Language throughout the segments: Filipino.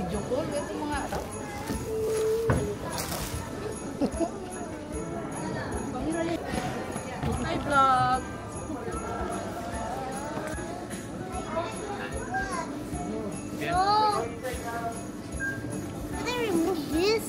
video call. Ito mga araw. Hi vlog. Oh, can I remove this?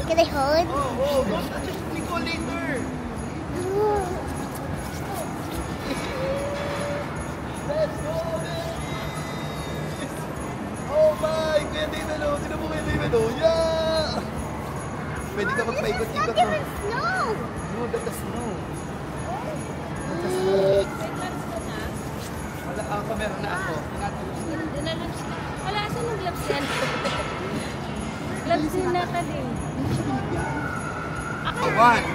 Can I hold? Oh, don't touch it. We go later. Let's go, man. Oh my, Kuya David, oh. Tinan mo Kuya David, oh. Yeah! Pwede ka magpaikot-ikot, no? Snow! No, that's the snow. That's the snow. Wala, ako, meron na ako. Wala, saan ang gloves yan? Gloves din na ka din. 1,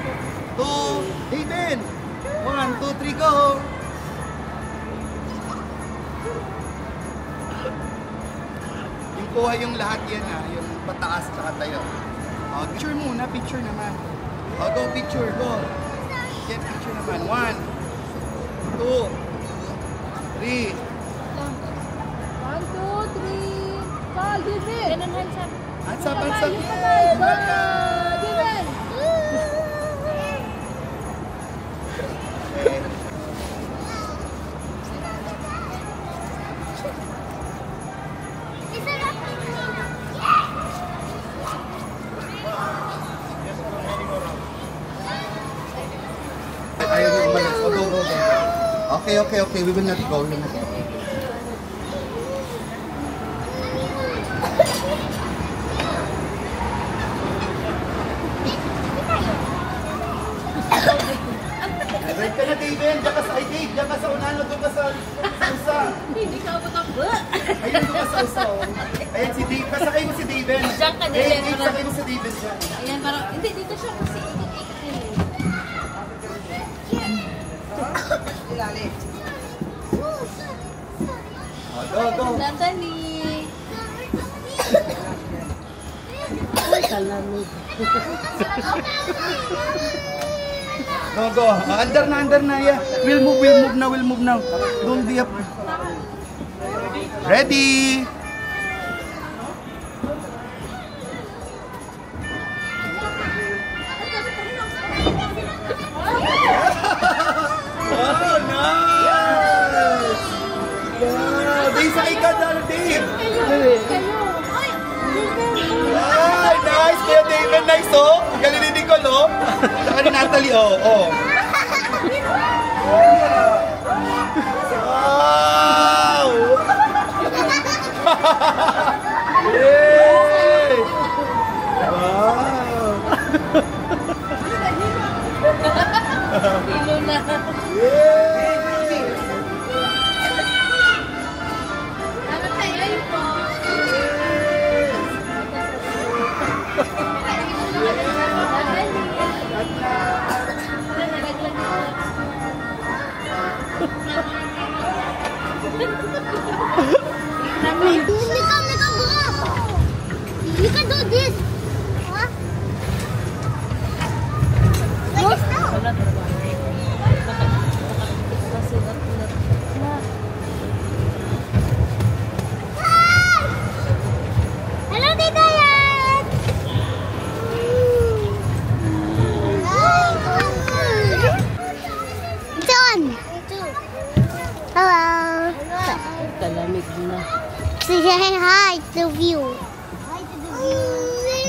2, David! 1, 2, 3, go! Yung kuha yung lahat yan ha, yung pataas tsaka tayo. Picture muna, picture naman. Go picture, go. Get picture naman. 1, 2, 3. 1, 2, 3. Call, David. Ganun, hands up. Hands up, hands up. David. Ayaw nyo umalis. Go, go, go. Okay. We will not go. Right ka na, David. Diyan ka sa Dave. Diyan ka sa unano. Doon ka sa usa. Hindi ka matakbo. Ayun, doon ka sa usa. Ayan si Dave. Kasakay mo si David. Diyan ka, David. Dave, sakay mo si David dyan. Ayan, parang, hindi, dito siya kasi. Ilalim. Go. Natalie. Ay, kalamig. Go. Under na. Yeah. We'll move now. Don't be up. Ready? Oh, nice! Wow! Dave, sakay ka dyan, Dave! Ay, nice! Kuya David, nice, oh! Galing ni Nicole, oh! Saka ni Natalie, oh! Wow! Yay! Wow! Ilo na. You can do this. Huh? Like this Hello, Tita Yan! John! Hello! Kalamig na. Say hi to view.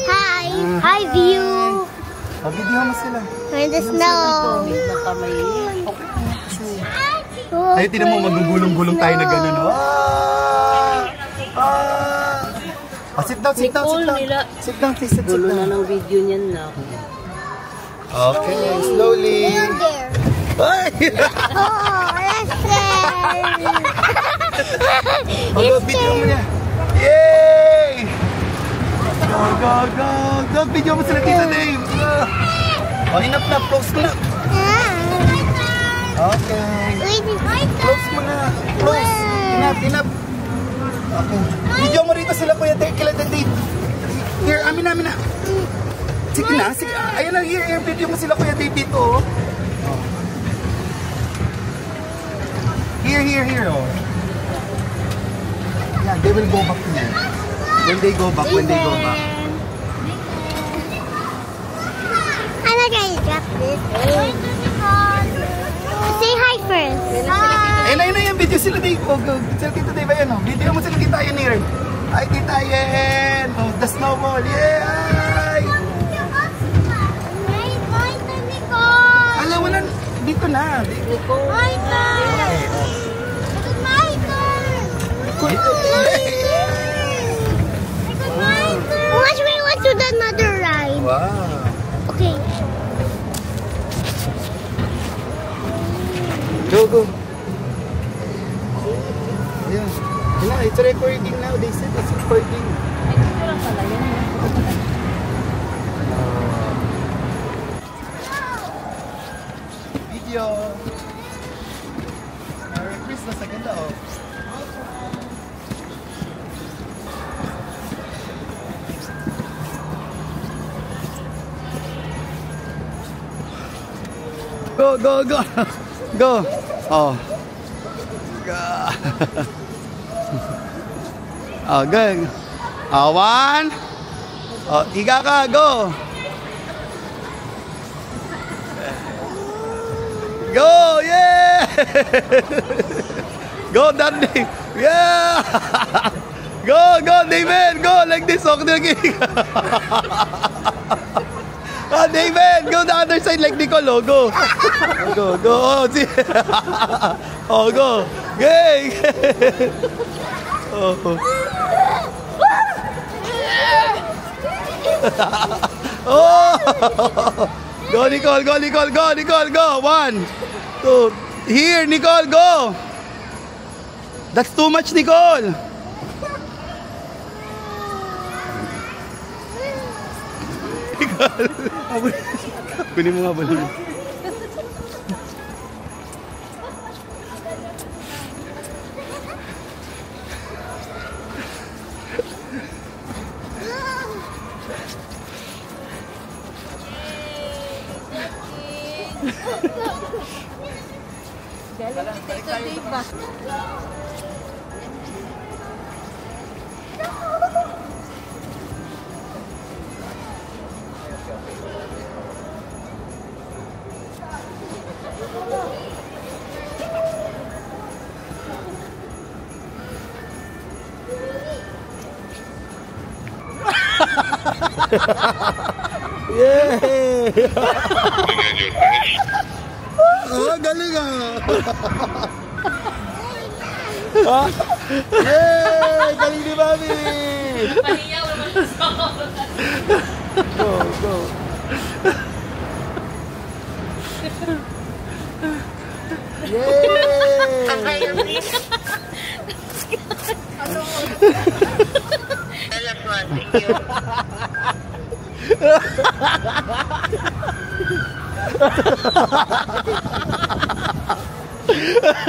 Hi! Hi, view! Video mo sila. We're in the snow. Ay, tinan mo, magugulong-gulong tayo na gano'n, oh. Sit down, sit down, sit down. Sit down, please, sit Gulo na down. ng video niyan na. Okay, slowly. Down there. Ay! Oh, let's Video mo niya. Yay! Go, go, go! Go, video mo sila Tita Dave. Oh, enough na. Close mo na. Okay. Close mo na. Close. Enough, enough. Okay. Video mo rito sila Kuya Dave. Kila Dave. Here, amin na. Sige na. Sige. Ayan na, here. Video mo sila Kuya Dave dito. Oh. Here. Oh. Yeah, they will go back to you. When they go back. I'm not gonna drop this. Say hi first. Hi. Ayun na yung video sila Dave. Oh, go. Sila Tita Dave, ayan oh. Video mo sila Tita Ayen here. Hi Tita Ayen. Oh, the snowball. Yeah. Hi. Ala, wala. Dito na. My turn. My turn. Watch me watch to another ride. Wow. Okay. Go. Yeah. Yeah, it's recording now. They said it's recording. Video. Merry Christmas. Ang ganda oh. Go. Go. Oh. Go. Oh, good. Oh, one. Oh, higa ka. Go. Go. Yeah. Go, Daddy. Yeah. Go, David. Go like this. Okay. David, go the other side like Nicole. Oh, go. Go. Oh, see. Oh, go. Yay. Oh. Oh. Go, Nicole. Go. 1, 2. Here, Nicole, go. That's too much, Nicole. Kunin mo nga balon. Balik tayo. Yay! Oh, galing ah! Yay! Galing ni Mami! Paniyaw naman sa Go! Yay!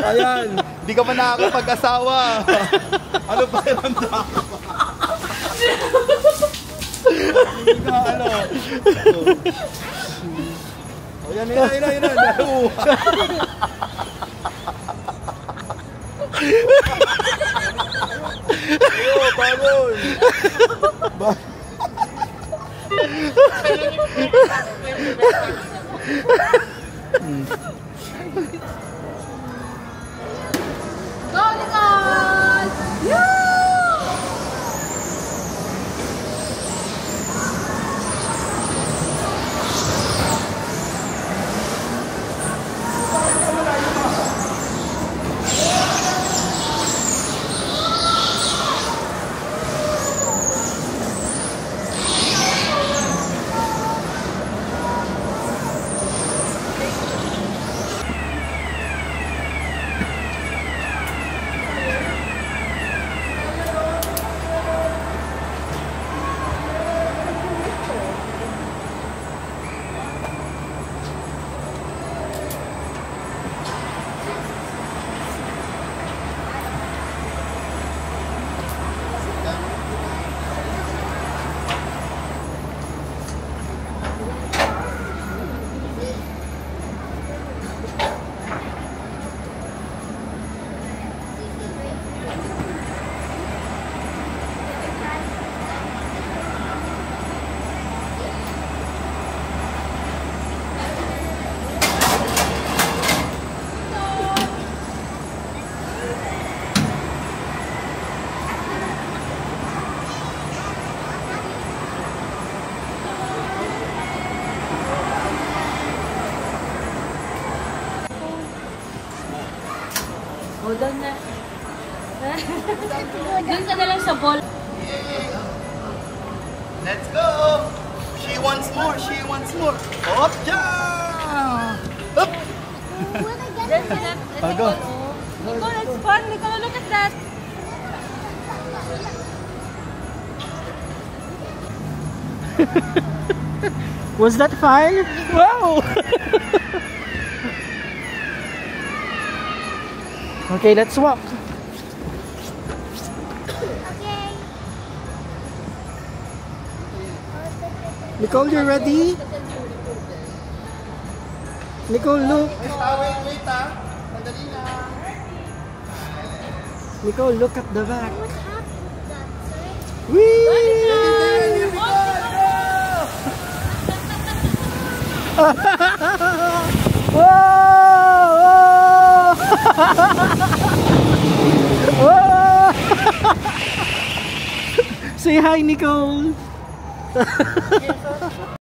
Ayan, di ka pa nakakapag-asawa. Ano ba yung dako? Ano? Ayan. Ayo, bangun. Go, Nicole! doon na. Doon ka na lang sa ball. Let's go! She wants more, she wants more. Up, jump! Up! There's a left. I'll go. Nicole, it's fun. Nicole, look at that. Was that fun? Wow! Okay, let's walk. Okay. Nicole, you ready? Nicole, look. Wait Madali na. Nicole, look at the back. What happened to that, sir? Whee! Here we go! Whoa! Whoa! Say hi, Nicole.